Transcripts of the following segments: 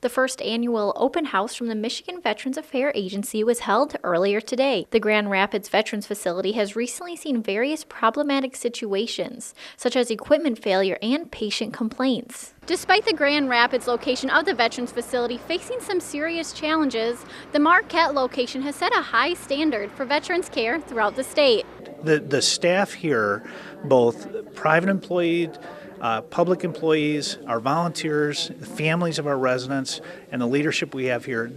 The first annual open house from the Michigan Veterans Affairs Agency was held earlier today. The Grand Rapids Veterans Facility has recently seen various problematic situations, such as equipment failure and patient complaints. Despite the Grand Rapids location of the Veterans Facility facing some serious challenges, the Marquette location has set a high standard for veterans care throughout the state. The staff here, both private employees, public employees, our volunteers, the families of our residents, and the leadership we have here,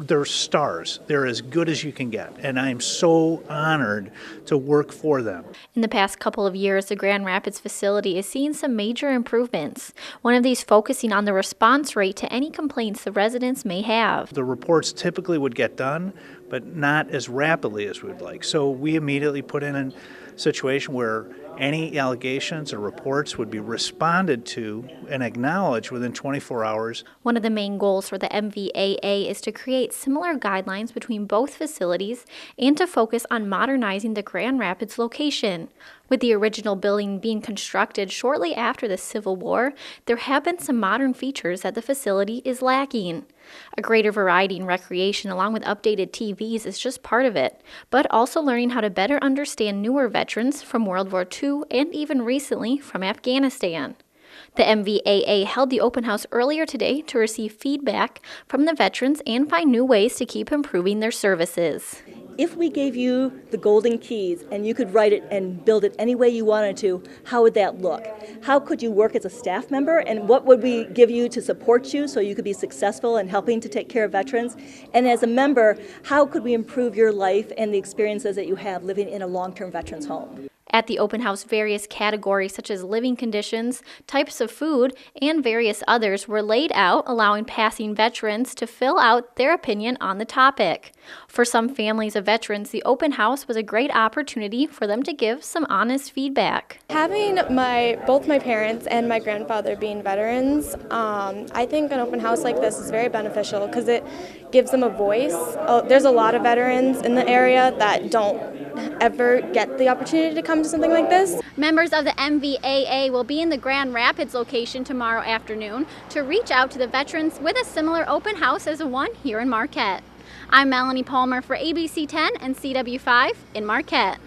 they're stars. They're as good as you can get, and I am so honored to work for them. In the past couple of years, the Grand Rapids facility is seeing some major improvements, one of these focusing on the response rate to any complaints the residents may have. The reports typically would get done, but not as rapidly as we'd like. So we immediately put in a situation where any allegations or reports would be responded to and acknowledged within 24 hours. One of the main goals for the MVAA is to create similar guidelines between both facilities and to focus on modernizing the Grand Rapids location. With the original building being constructed shortly after the Civil War, there have been some modern features that the facility is lacking. A greater variety in recreation along with updated TVs is just part of it, but also learning how to better understand newer veterans from World War II and even recently from Afghanistan. The MVAA held the open house earlier today to receive feedback from the veterans and find new ways to keep improving their services. If we gave you the golden keys and you could write it and build it any way you wanted to, how would that look? How could you work as a staff member, and what would we give you to support you so you could be successful in helping to take care of veterans? And as a member, how could we improve your life and the experiences that you have living in a long-term veterans home? At the open house, various categories such as living conditions, types of food, and various others were laid out, allowing passing veterans to fill out their opinion on the topic. For some families of veterans, the open house was a great opportunity for them to give some honest feedback. Having both my parents and my grandfather being veterans, I think an open house like this is very beneficial because it gives them a voice. There's a lot of veterans in the area that don't ever get the opportunity to come to something like this. Members of the MVAA will be in the Grand Rapids location tomorrow afternoon to reach out to the veterans with a similar open house as the one here in Marquette. I'm Melanie Palmer for ABC 10 and CW5 in Marquette.